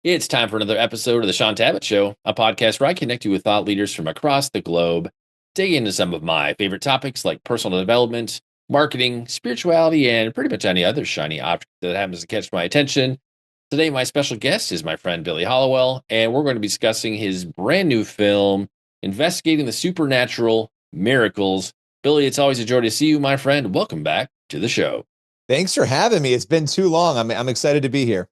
It's time for another episode of the Shaun Tabatt Show, a podcast where I connect you with thought leaders from across the globe, dig into some of my favorite topics like personal development, marketing, spirituality, and pretty much any other shiny object that happens to catch my attention. Today, my special guest is my friend Billy Hallowell, and we're going to be discussing his brand new film, Investigating the Supernatural Miracles. Billy, it's always a joy to see you, my friend. Welcome back to the show. Thanks for having me. It's been too long. I'm excited to be here.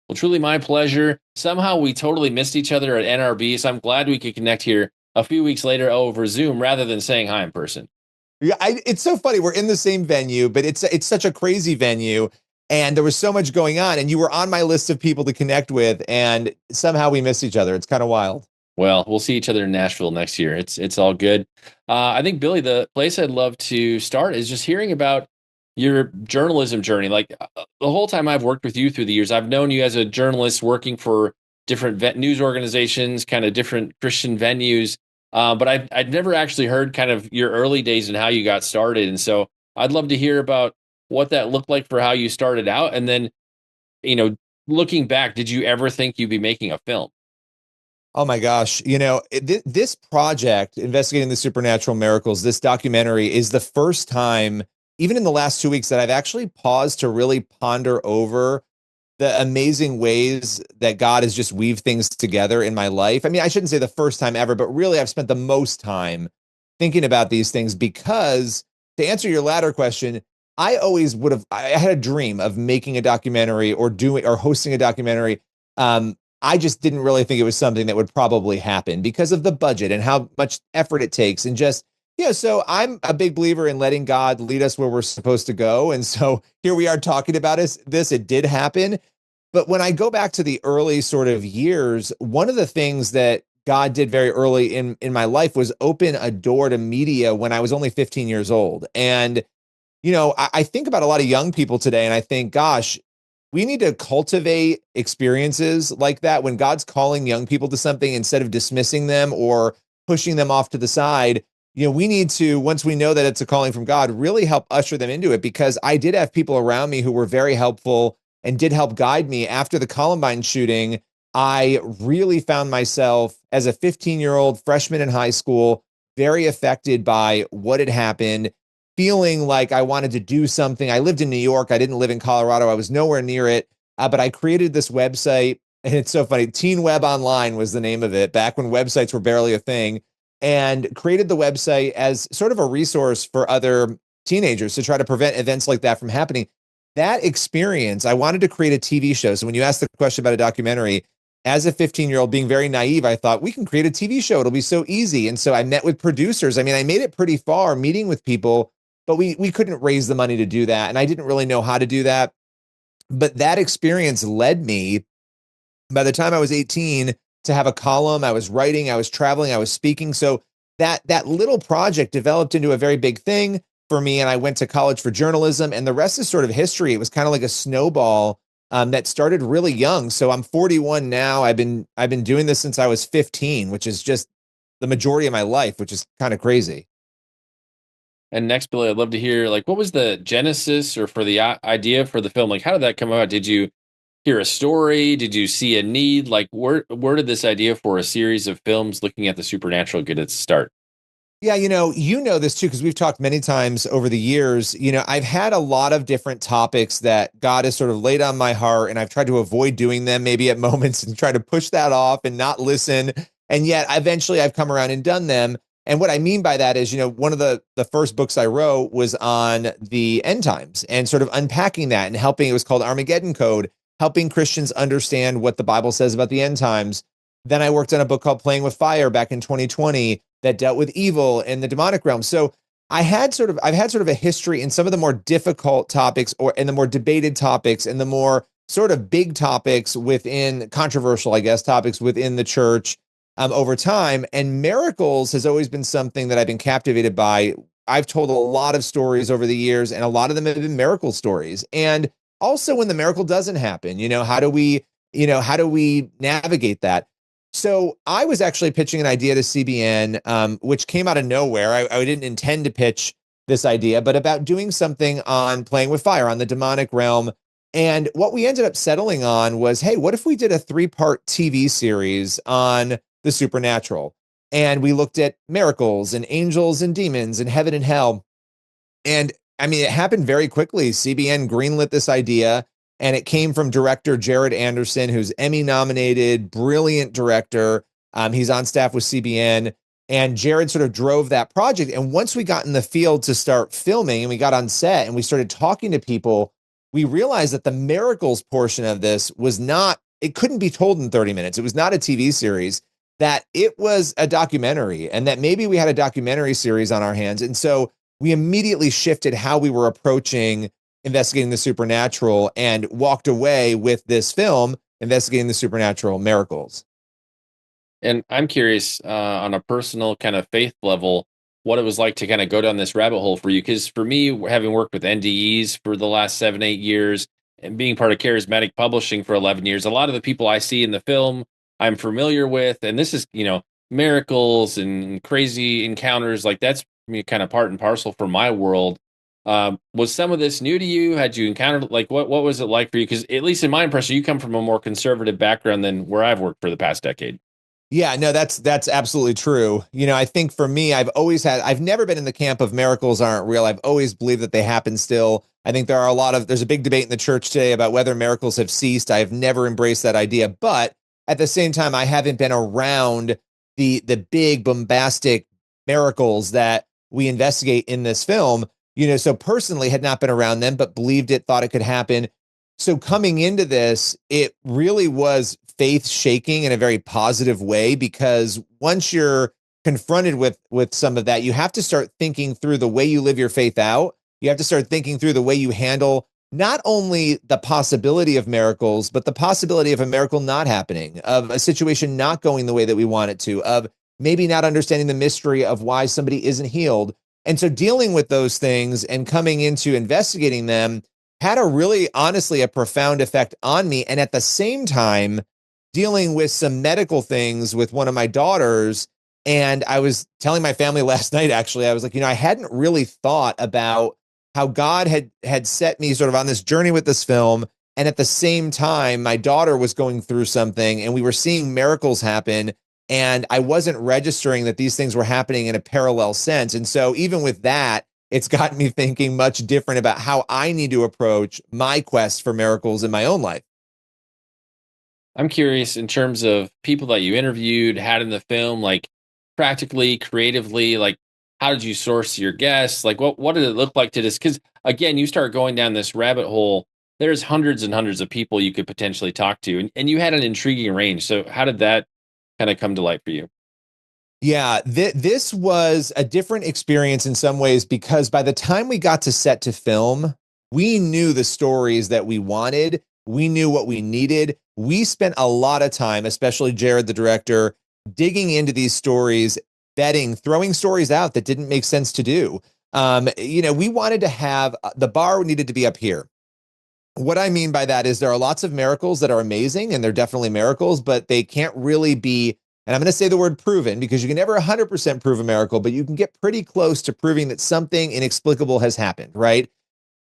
Well, truly my pleasure. Somehow we totally missed each other at NRB, so I'm glad we could connect here a few weeks later over Zoom rather than saying hi in person. Yeah, it's so funny. We're in the same venue, but it's such a crazy venue, and there was so much going on, and you were on my list of people to connect with, and somehow we missed each other. It's kind of wild. Well, we'll see each other in Nashville next year. It's all good. I think, Billy, the place I'd love to start is just hearing about your journalism journey. Like the whole time I've worked with you through the years, I've known you as a journalist working for different news organizations, kind of different Christian venues. But I'd never actually heard kind of your early days and how you got started. And so I'd love to hear about what that looked like for how you started out. And then, looking back, did you ever think you'd be making a film? Oh my gosh. This project, Investigating the Supernatural Miracles, this documentary is the first time, even in the last 2 weeks, that I've actually paused to really ponder over the amazing ways that God has just weaved things together in my life. I mean, I shouldn't say the first time ever, but really I've spent the most time thinking about these things because, to answer your latter question, I had a dream of making a documentary or hosting a documentary. I just didn't really think it was something that would probably happen because of the budget and how much effort it takes. And just, so I'm a big believer in letting God lead us where we're supposed to go. And so here we are talking about this. It did happen. But when I go back to the early sort of years, one of the things that God did very early in my life was open a door to media when I was only 15 years old. And, I think about a lot of young people today, and I think, gosh, we need to cultivate experiences like that when God's calling young people to something instead of dismissing them or pushing them off to the side. We need to, once we know that it's a calling from God, really help usher them into it, because I did have people around me who were very helpful and did help guide me. After the Columbine shooting, I really found myself as a 15-year-old freshman in high school, very affected by what had happened, feeling like I wanted to do something. I lived in New York. I didn't live in Colorado. I was nowhere near it. But I created this website, and it's so funny. Teen Web Online was the name of it, back when websites were barely a thing, and created the website as sort of a resource for other teenagers to try to prevent events like that from happening. That experience, I wanted to create a TV show. So when you asked the question about a documentary, as a 15-year-old being very naive, I thought we can create a TV show. It'll be so easy. And so I met with producers. I mean, I made it pretty far meeting with people, but we couldn't raise the money to do that. And I didn't really know how to do that. But that experience led me, by the time I was 18, to have a column. I was writing, I was traveling, I was speaking. So that little project developed into a very big thing for me. And I went to college for journalism, and the rest is sort of history. It was kind of like a snowball that started really young. So I'm 41 now. I've been doing this since I was 15, which is just the majority of my life, which is kind of crazy. And next, Billy, I'd love to hear, like, what was the genesis or for the idea for the film? Like, how did that come about? Did you hear a story? Did you see a need? Like, where did this idea for a series of films looking at the supernatural get its start? Yeah, this too, because we've talked many times over the years. I've had a lot of different topics that God has sort of laid on my heart, and I've tried to avoid doing them maybe at moments and try to push that off and not listen. And yet eventually I've come around and done them. And what I mean by that is, one of the first books I wrote was on the end times and sort of unpacking that and helping. It was called Armageddon Code, helping Christians understand what the Bible says about the end times. Then I worked on a book called Playing with Fire back in 2020 that dealt with evil and the demonic realm. So I've had sort of a history in some of the more difficult topics and the more debated topics and the more sort of big topics within controversial, I guess, topics within the church over time. And miracles has always been something that I've been captivated by. I've told a lot of stories over the years, and a lot of them have been miracle stories. And also when the miracle doesn't happen, how do we navigate that? So I was actually pitching an idea to CBN, which came out of nowhere. I didn't intend to pitch this idea, but about doing something on playing with fire, on the demonic realm. And what we ended up settling on was, hey, what if we did a 3-part TV series on the supernatural? And we looked at miracles and angels and demons and heaven and hell. And I mean, it happened very quickly. CBN greenlit this idea, and it came from director Jared Anderson, who's Emmy nominated, brilliant director. He's on staff with CBN. And Jared sort of drove that project. And once we got in the field to start filming and we got on set and we started talking to people, we realized that the miracles portion of this was not, it couldn't be told in 30 minutes. It was not a TV series, that it was a documentary, and that maybe we had a documentary series on our hands. And so we immediately shifted how we were approaching investigating the supernatural and walked away with this film, Investigating the Supernatural Miracles. And I'm curious, on a personal kind of faith level, what it was like to kind of go down this rabbit hole for you. Because for me, having worked with NDEs for the last 7, 8 years and being part of charismatic publishing for 11 years, a lot of the people I see in the film I'm familiar with. And this is, miracles and crazy encounters. Like that's kind of part and parcel for my world. Was some of this new to you? Had you encountered, like, what was it like for you? Because at least in my impression, you come from a more conservative background than where I've worked for the past decade. Yeah, no, that's absolutely true. I think for me, I've never been in the camp of miracles aren't real. I've always believed that they happen still. I think there's a big debate in the church today about whether miracles have ceased. I have never embraced that idea, but at the same time, I haven't been around the big bombastic miracles that we investigate in this film. So personally had not been around them, but believed it, thought it could happen. So coming into this, it really was faith shaking in a very positive way, because once you're confronted with some of that, you have to start thinking through the way you live your faith out. You have to start thinking through the way you handle not only the possibility of miracles, but the possibility of a miracle not happening, of a situation not going the way that we want it to, of maybe not understanding the mystery of why somebody isn't healed. And so dealing with those things and coming into investigating them had a really, honestly, a profound effect on me. And at the same time, dealing with some medical things with one of my daughters. And I was telling my family last night, actually, I was like, I hadn't really thought about how God had set me sort of on this journey with this film. And at the same time, my daughter was going through something and we were seeing miracles happen. And I wasn't registering that these things were happening in a parallel sense. And so even with that, it's gotten me thinking much different about how I need to approach my quest for miracles in my own life. I'm curious in terms of people that you interviewed, had in the film, like practically, creatively, like how did you source your guests? Like what did it look like to this? Because again, you start going down this rabbit hole. There's hundreds and hundreds of people you could potentially talk to, and you had an intriguing range. So how did that kind of come to light for you? Yeah, this was a different experience in some ways, because by the time we got to set to film, we knew the stories that we wanted. We knew what we needed. We spent a lot of time, especially Jared, the director, digging into these stories, vetting, throwing stories out that didn't make sense to do. We wanted to have the bar needed to be up here. What I mean by that is there are lots of miracles that are amazing, and they're definitely miracles, but they can't really be, and I'm going to say the word proven, because you can never 100% prove a miracle, but you can get pretty close to proving that something inexplicable has happened, right?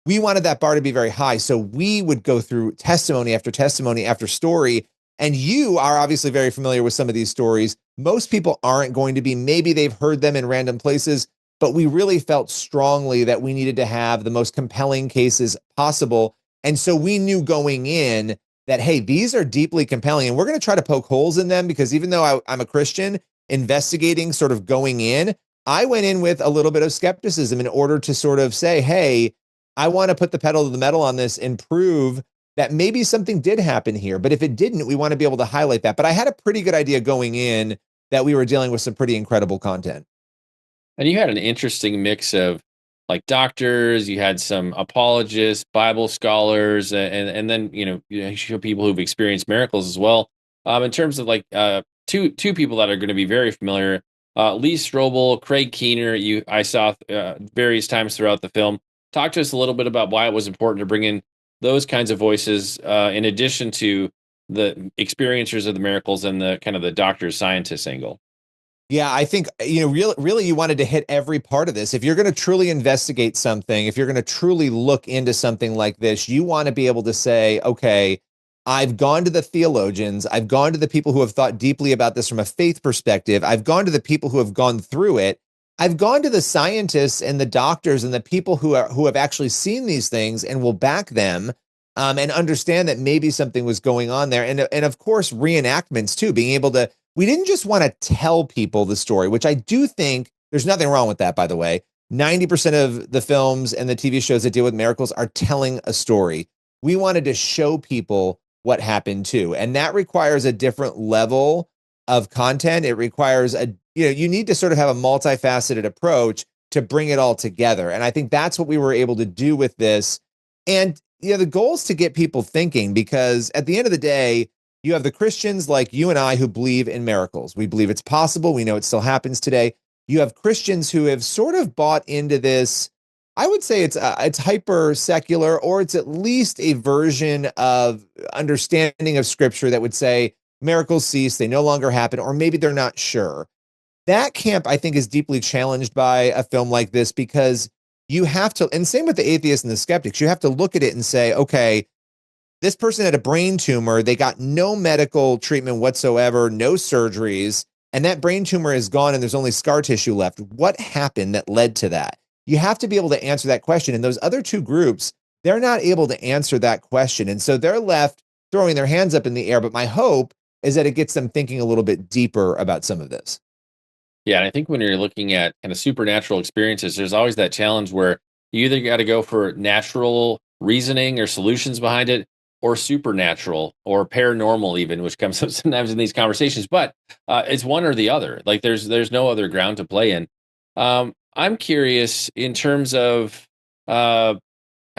We wanted that bar to be very high. So we would go through testimony after testimony after story. And you are obviously very familiar with some of these stories. Most people aren't going to be. Maybe they've heard them in random places, but we really felt strongly that we needed to have the most compelling cases possible. And so we knew going in that, hey, these are deeply compelling, and we're going to try to poke holes in them, because even though I'm a Christian, investigating, sort of going in, I went in with a little bit of skepticism in order to sort of say, hey, I want to put the pedal to the metal on this and prove that maybe something did happen here. But if it didn't, we want to be able to highlight that. But I had a pretty good idea going in that we were dealing with some pretty incredible content. And you had an interesting mix of like doctors, you had some apologists, Bible scholars, and then you show people who've experienced miracles as well. In terms of like two people that are going to be very familiar, Lee Strobel, Craig Keener. I saw various times throughout the film. Talk to us a little bit about why it was important to bring in those kinds of voices, in addition to the experiencers of the miracles and the kind of the doctors, scientists angle. Yeah, I think, really you wanted to hit every part of this. If you're going to truly investigate something, if you're going to truly look into something like this, you want to be able to say, okay, I've gone to the theologians, I've gone to the people who have thought deeply about this from a faith perspective, I've gone to the people who have gone through it, I've gone to the scientists and the doctors and the people who have actually seen these things and will back them, and understand that maybe something was going on there. And of course, reenactments too, being able to, we didn't just want to tell people the story, which I do think there's nothing wrong with that, by the way. 90% of the films and the TV shows that deal with miracles are telling a story. We wanted to show people what happened too. And that requires a different level of content. It requires you need to sort of have a multifaceted approach to bring it all together. And I think that's what we were able to do with this. And, the goal is to get people thinking, because at the end of the day, you have the Christians like you and I who believe in miracles. We believe it's possible. We know it still happens today. You have Christians who have sort of bought into this. I would say it's hyper secular, or it's at least a version of understanding of scripture that would say miracles cease, they no longer happen, or maybe they're not sure. That camp, I think, is deeply challenged by a film like this, because you have to, and same with the atheists and the skeptics, you have to look at it and say, okay, this person had a brain tumor. They got no medical treatment whatsoever, no surgeries, and that brain tumor is gone and there's only scar tissue left. What happened that led to that? You have to be able to answer that question. And those other two groups, they're not able to answer that question. And so they're left throwing their hands up in the air. But my hope is that it gets them thinking a little bit deeper about some of this. Yeah, and I think when you're looking at kind of supernatural experiences, there's always that challenge where you either got to go for natural reasoning or solutions behind it, or supernatural or paranormal, even, which comes up sometimes in these conversations. But it's one or the other. Like there's no other ground to play in. I'm curious in terms of, I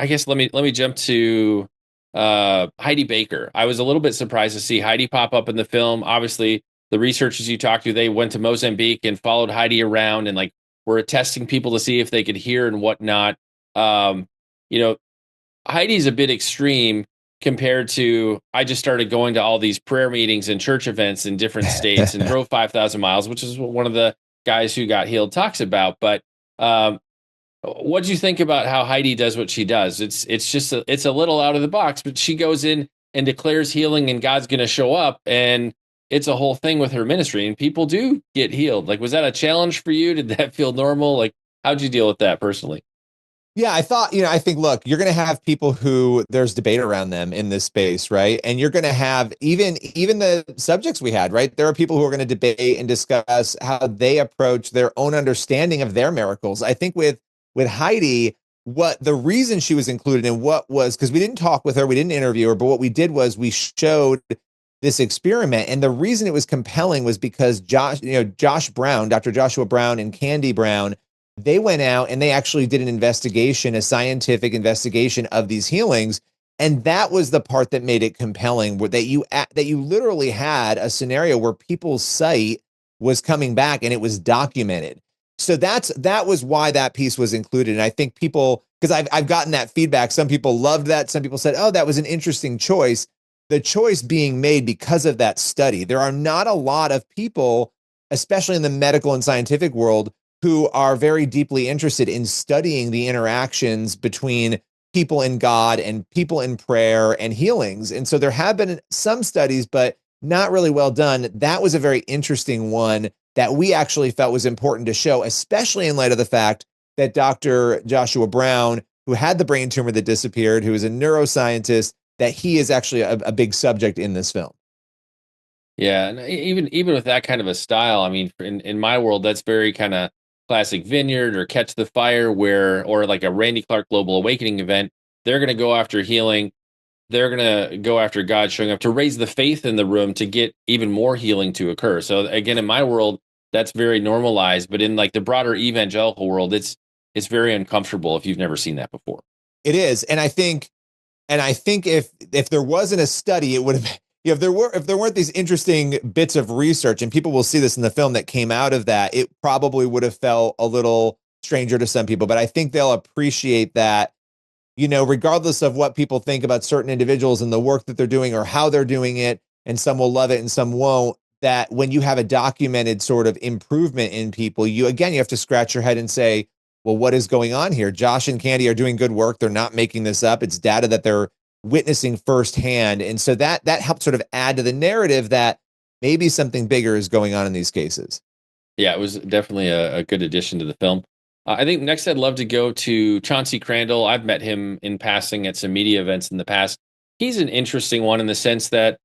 guess let me jump to Heidi Baker. I was a little bit surprised to see Heidi pop up in the film. Obviously, the researchers you talked to, they went to Mozambique and followed Heidi around and like were testing people to see if they could hear and whatnot. Um, you know, Heidi's a bit extreme compared to, I just started going to all these prayer meetings and church events in different states and drove 5,000 miles, which is what one of the guys who got healed talks about. But what do you think about how Heidi does what she does? It's just it's a little out of the box, but she goes in and declares healing and God's going to show up, and it's a whole thing with her ministry, and people do get healed. Like, was that a challenge for you? Did that feel normal? Like, how'd you deal with that personally? Yeah, I thought, I think, look, you're going to have people who there's debate around them in this space, right? And you're going to have even the subjects we had, right? There are people who are going to debate and discuss how they approach their own understanding of their miracles. I think with Heidi, what the reason she was included in what was, because we didn't talk with her, we didn't interview her, but what we did was we showed this experiment. And the reason it was compelling was because Josh Brown, Dr. Joshua Brown and Candy Brown, they went out and they actually did an investigation, a scientific investigation of these healings. And that was the part that made it compelling, that you literally had a scenario where people's sight was coming back and it was documented. So that was why that piece was included. And I think people, because I've gotten that feedback. Some people loved that. Some people said, oh, that was an interesting choice. The choice being made because of that study. There are not a lot of people, especially in the medical and scientific world, who are very deeply interested in studying the interactions between people in God and people in prayer and healings. And so there have been some studies, but not really well done. That was a very interesting one that we actually felt was important to show, especially in light of the fact that Dr. Joshua Brown, who had the brain tumor that disappeared, who is a neuroscientist, that he is actually a big subject in this film. Yeah, and even with that kind of a style, I mean, in my world, that's very kind of classic Vineyard or Catch the Fire, or like a Randy Clark Global Awakening event. They're going to go after healing. They're going to go after God showing up to raise the faith in the room to get even more healing to occur. So again, in my world, that's very normalized, but in like the broader evangelical world, it's very uncomfortable if you've never seen that before. It is, and I think if there wasn't a study, it would have. If there weren't these interesting bits of research, and people will see this in the film that came out of that, it probably would have felt a little stranger to some people. But I think they'll appreciate that, regardless of what people think about certain individuals and the work that they're doing or how they're doing it, and some will love it and some won't. that when you have a documented sort of improvement in people, you have to scratch your head and say, well, what is going on here? Josh and Candy are doing good work. They're not making this up. It's data that they're witnessing firsthand. And so that helped sort of add to the narrative that maybe something bigger is going on in these cases. Yeah, it was definitely a good addition to the film. I think next I'd love to go to Chauncey Crandall. I've met him in passing at some media events in the past. He's an interesting one in the sense that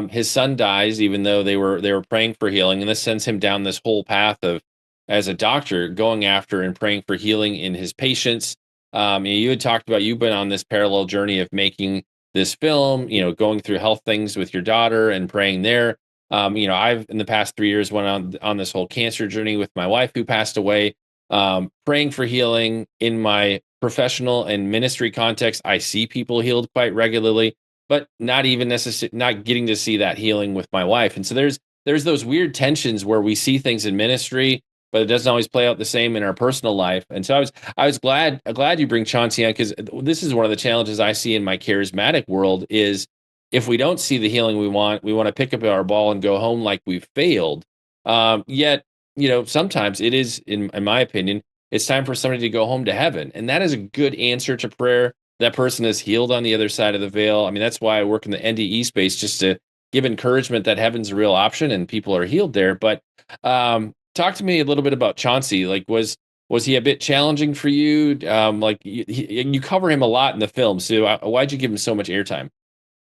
his son dies, even though they were praying for healing, and this sends him down this whole path of, as a doctor, going after and praying for healing in his patients. You had talked about, you've been on this parallel journey of making this film, going through health things with your daughter and praying there. I've in the past 3 years went on this whole cancer journey with my wife who passed away, praying for healing in my professional and ministry context. I see people healed quite regularly, but not even necessarily not getting to see that healing with my wife. And so there's those weird tensions where we see things in ministry, but it doesn't always play out the same in our personal life. And so I was glad you bring Chauncey on, because this is one of the challenges I see in my charismatic world is, if we don't see the healing we want to pick up our ball and go home like we've failed. Yet, sometimes it is, in my opinion, it's time for somebody to go home to heaven. And that is a good answer to prayer. That person is healed on the other side of the veil. I mean, that's why I work in the NDE space, just to give encouragement that heaven's a real option and people are healed there. But talk to me a little bit about Chauncey. Like, was he a bit challenging for you? Like you cover him a lot in the film. So why'd you give him so much airtime?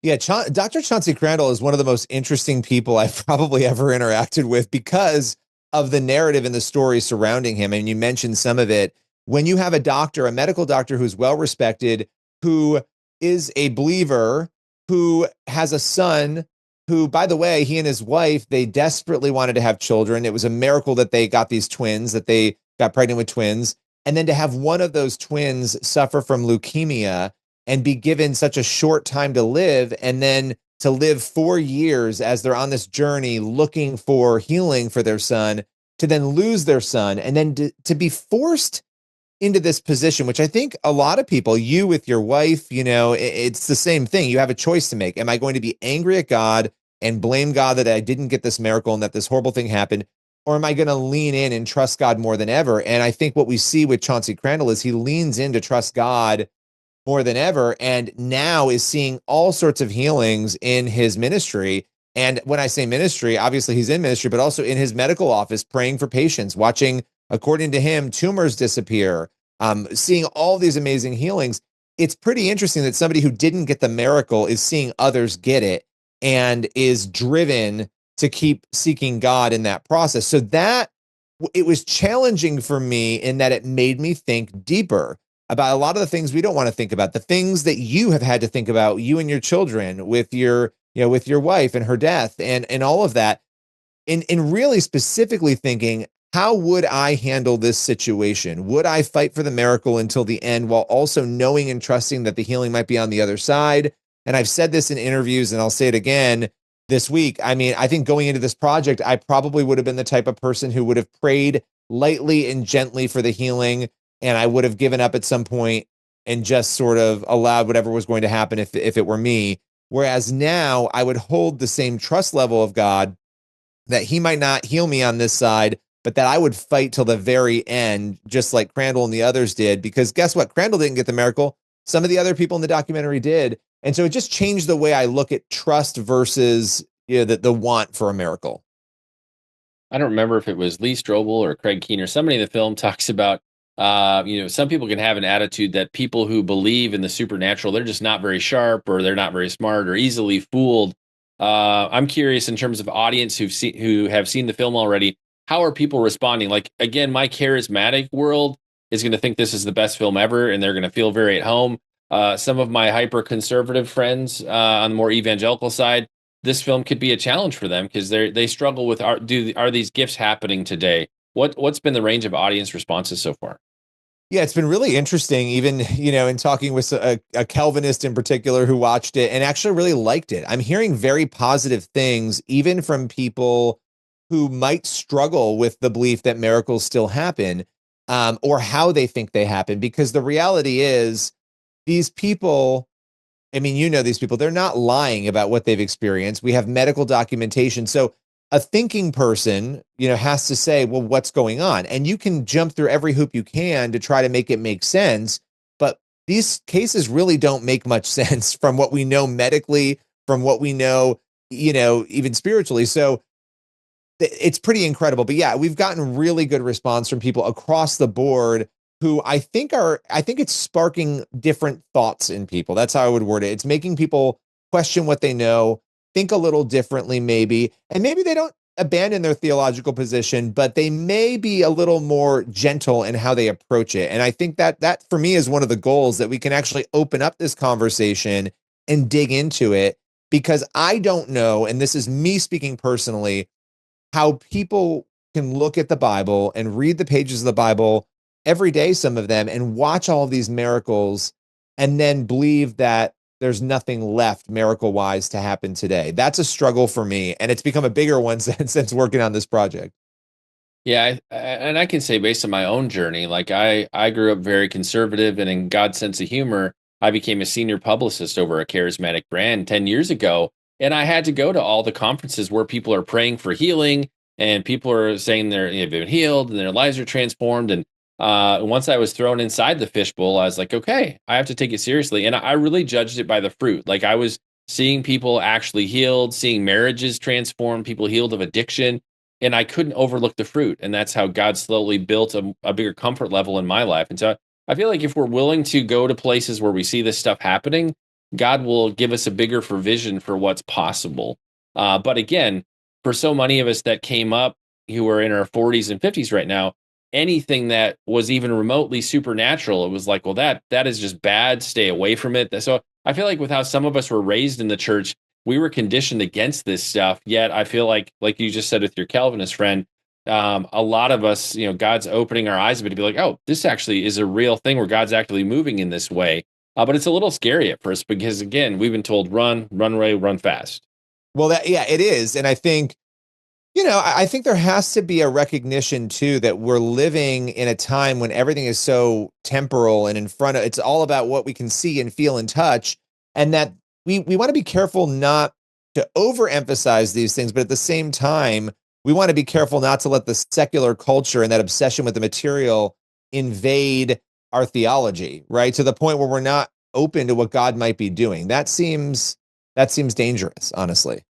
Yeah, Dr. Chauncey Crandall is one of the most interesting people I've probably ever interacted with because of the narrative and the story surrounding him. And you mentioned some of it. When you have a medical doctor who's well respected, who is a believer, who has a son, who, by the way, he and his wife, they desperately wanted to have children. It was a miracle that they got these twins, that they got pregnant with twins. And then to have one of those twins suffer from leukemia and be given such a short time to live, and then to live 4 years as they're on this journey looking for healing for their son, to then lose their son, and then to be forced into this position, which I think a lot of people, you with your wife, it's the same thing. You have a choice to make. Am I going to be angry at God and blame God that I didn't get this miracle and that this horrible thing happened? Or am I going to lean in and trust God more than ever? And I think what we see with Chauncey Crandall is he leans in to trust God more than ever, and now is seeing all sorts of healings in his ministry. And when I say ministry, obviously he's in ministry, but also in his medical office, praying for patients, watching, according to him, tumors disappear, seeing all these amazing healings. It's pretty interesting that somebody who didn't get the miracle is seeing others get it and is driven to keep seeking God in that process. So it was challenging for me in that it made me think deeper about a lot of the things we don't want to think about, the things that you have had to think about, you and your children, with your wife and her death, and all of that. In really specifically thinking, how would I handle this situation? Would I fight for the miracle until the end, while also knowing and trusting that the healing might be on the other side? And I've said this in interviews, and I'll say it again this week. I mean, I think going into this project, I probably would have been the type of person who would have prayed lightly and gently for the healing, and I would have given up at some point and just sort of allowed whatever was going to happen if it were me. Whereas now I would hold the same trust level of God, that he might not heal me on this side, but that I would fight till the very end, just like Crandall and the others did. Because guess what? Crandall didn't get the miracle. Some of the other people in the documentary did. And so it just changed the way I look at trust versus the want for a miracle. I don't remember if it was Lee Strobel or Craig Keener. Somebody in the film talks about, some people can have an attitude that people who believe in the supernatural, they're just not very sharp, or they're not very smart, or easily fooled. I'm curious, in terms of audience who have seen the film already, how are people responding? Like, again, my charismatic world is going to think this is the best film ever, and they're going to feel very at home. Some of my hyper conservative friends on the more evangelical side, this film could be a challenge for them, because they struggle with, are these gifts happening today? What's been the range of audience responses so far? Yeah, it's been really interesting, even, in talking with a Calvinist in particular who watched it and actually really liked it. I'm hearing very positive things, even from people who might struggle with the belief that miracles still happen, or how they think they happen. Because the reality is, these people, I mean, these people, they're not lying about what they've experienced. We have medical documentation. So a thinking person, has to say, well, what's going on? And you can jump through every hoop you can to try to make it make sense. But these cases really don't make much sense from what we know medically, from what we know, even spiritually. So it's pretty incredible. But yeah, we've gotten really good response from people across the board who I think it's sparking different thoughts in people. That's how I would word it. It's making people question what they know, think a little differently, maybe, and maybe they don't abandon their theological position, but they may be a little more gentle in how they approach it. And I think that for me is one of the goals, that we can actually open up this conversation and dig into it, because I don't know, and this is me speaking personally, how people can look at the Bible and read the pages of the Bible every day, some of them, and watch all of these miracles and then believe that there's nothing left miracle wise to happen today. That's a struggle for me. And it's become a bigger one since working on this project. Yeah, and I can say based on my own journey, like I grew up very conservative, and in God's sense of humor, I became a senior publicist over a charismatic brand 10 years ago, and I had to go to all the conferences where people are praying for healing, and people are saying they've been healed and their lives are transformed. And once I was thrown inside the fishbowl, I was like, okay, I have to take it seriously, and I really judged it by the fruit. Like I was seeing people actually healed, seeing marriages transformed, people healed of addiction, and I couldn't overlook the fruit. And that's how God slowly built a bigger comfort level in my life. And so I feel like if we're willing to go to places where we see this stuff happening, God will give us a bigger vision for what's possible. But again, for so many of us that came up who are in our 40s and 50s right now, anything that was even remotely supernatural, it was like, well, that is just bad. Stay away from it. So I feel like with how some of us were raised in the church, we were conditioned against this stuff. Yet I feel like you just said with your Calvinist friend, a lot of us, God's opening our eyes a bit to be like, oh, this actually is a real thing where God's actually moving in this way. But it's a little scary at first because, again, we've been told run away, run fast. Well, yeah, it is. And I think, I think there has to be a recognition too that we're living in a time when everything is so temporal and in front of, it's all about what we can see and feel and touch. And that we want to be careful not to overemphasize these things, but at the same time, we want to be careful not to let the secular culture and that obsession with the material invade our theology, right? To the point where we're not open to what God might be doing. That seems dangerous, honestly.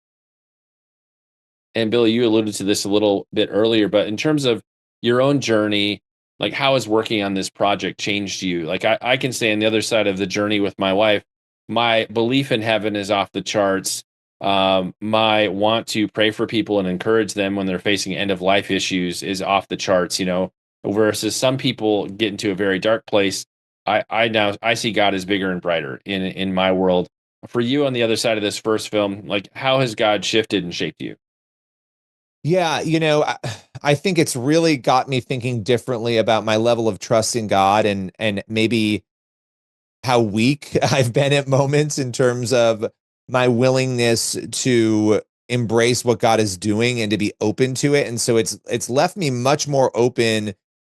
And Billy, you alluded to this a little bit earlier, but in terms of your own journey, like how has working on this project changed you? Like I can say on the other side of the journey with my wife, my belief in heaven is off the charts. My want to pray for people and encourage them when they're facing end of life issues is off the charts, versus some people get into a very dark place. I see God as bigger and brighter in my world. For you on the other side of this first film, like how has God shifted and shaped you? Yeah, I think it's really got me thinking differently about my level of trust in God, and maybe how weak I've been at moments in terms of my willingness to embrace what God is doing and to be open to it. And so it's left me much more open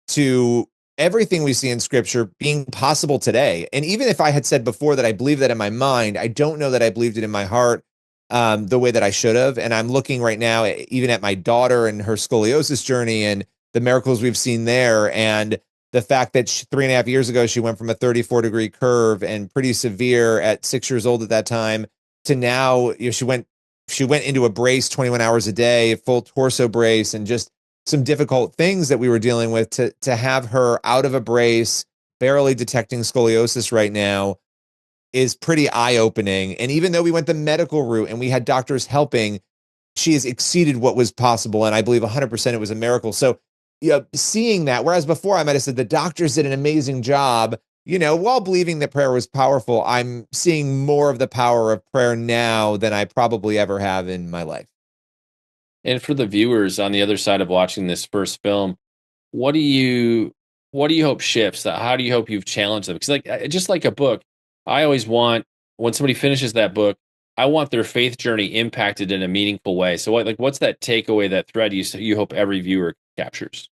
to everything we see in scripture being possible today. And even if I had said before that I believe that in my mind, I don't know that I believed it in my heart the way that I should have. And I'm looking right now, even at my daughter and her scoliosis journey and the miracles we've seen there. And the fact that 3.5 years ago, she went from a 34-degree curve and pretty severe at 6 years old at that time to now, she went into a brace 21 hours a day, full torso brace, and just some difficult things that we were dealing with to have her out of a brace, barely detecting scoliosis right now is pretty eye-opening. And even though we went the medical route and we had doctors helping, she has exceeded what was possible. And I believe 100% it was a miracle. So, seeing that, whereas before I might have said the doctors did an amazing job, while believing that prayer was powerful, I'm seeing more of the power of prayer now than I probably ever have in my life. And for the viewers on the other side of watching this first film, what do you what do you hope shifts? How do you hope you've challenged them? Because just like a book, I always want when somebody finishes that book, I want their faith journey impacted in a meaningful way. So what's that takeaway, that thread you hope every viewer captures?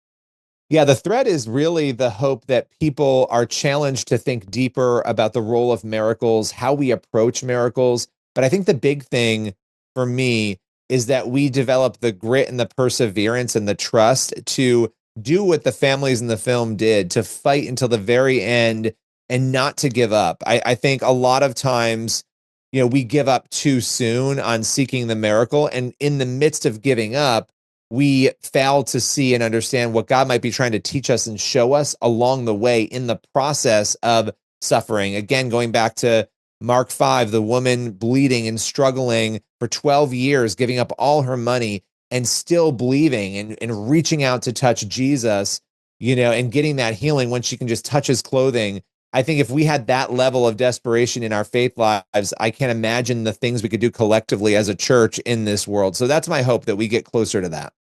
Yeah, the thread is really the hope that people are challenged to think deeper about the role of miracles, how we approach miracles. But I think the big thing for me is that we develop the grit and the perseverance and the trust to do what the families in the film did, to fight until the very end and not to give up. I think a lot of times, we give up too soon on seeking the miracle. And in the midst of giving up, we fail to see and understand what God might be trying to teach us and show us along the way in the process of suffering. Again, going back to Mark 5, the woman bleeding and struggling for 12 years, giving up all her money and still believing and reaching out to touch Jesus, and getting that healing when she can just touch his clothing. I think if we had that level of desperation in our faith lives, I can't imagine the things we could do collectively as a church in this world. So that's my hope, that we get closer to that.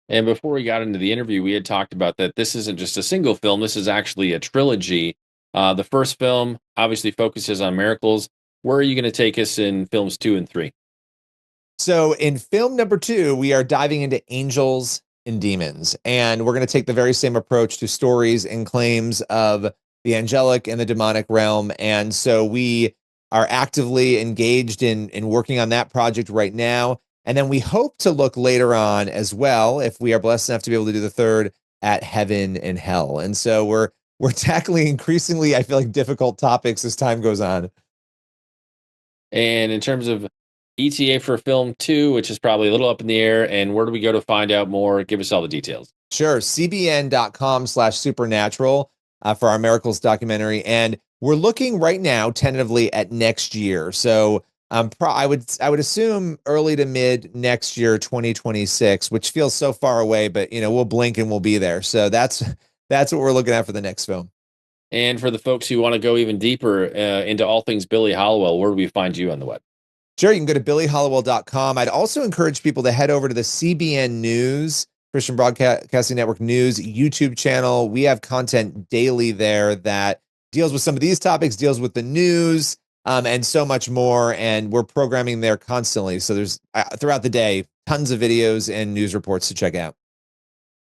And before we got into the interview, we had talked about that this isn't just a single film. This is actually a trilogy. The first film obviously focuses on miracles. Where are you going to take us in films 2 and 3? So in film number 2, we are diving into angels and demons. And we're going to take the very same approach to stories and claims of the angelic and the demonic realm. And so we are actively engaged in working on that project right now. And then we hope to look later on as well, if we are blessed enough to be able to do the third, at heaven and hell. And so we're tackling increasingly, I feel like, difficult topics as time goes on. And in terms of ETA for film 2, which is probably a little up in the air, and where do we go to find out more? Give us all the details. Sure. cbn.com/supernatural for our miracles documentary. And we're looking right now tentatively at next year. So I would assume early to mid next year, 2026, which feels so far away, but we'll blink and we'll be there. So that's what we're looking at for the next film. And for the folks who want to go even deeper into all things Billy Hallowell, where do we find you on the web? Sure, you can go to billyhallowell.com. I'd also encourage people to head over to the CBN News, Christian Broadcasting Network News YouTube channel. We have content daily there that deals with some of these topics, deals with the news, and so much more. And we're programming there constantly. So there's throughout the day, tons of videos and news reports to check out.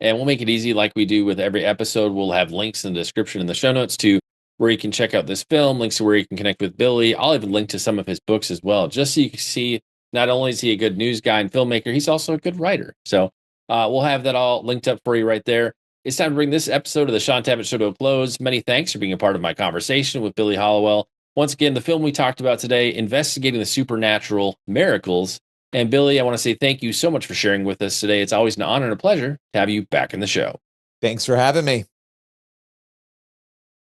And we'll make it easy like we do with every episode. We'll have links in the description in the show notes to where you can check out this film, links to where you can connect with Billy. I'll even link to some of his books as well, just so you can see not only is he a good news guy and filmmaker, he's also a good writer. So we'll have that all linked up for you right there. It's time to bring this episode of the Shaun Tabatt Show to a close. Many thanks for being a part of my conversation with Billy Hallowell. Once again, the film we talked about today, investigating the supernatural miracles. And Billy, I want to say thank you so much for sharing with us today. It's always an honor and a pleasure to have you back in the show. Thanks for having me.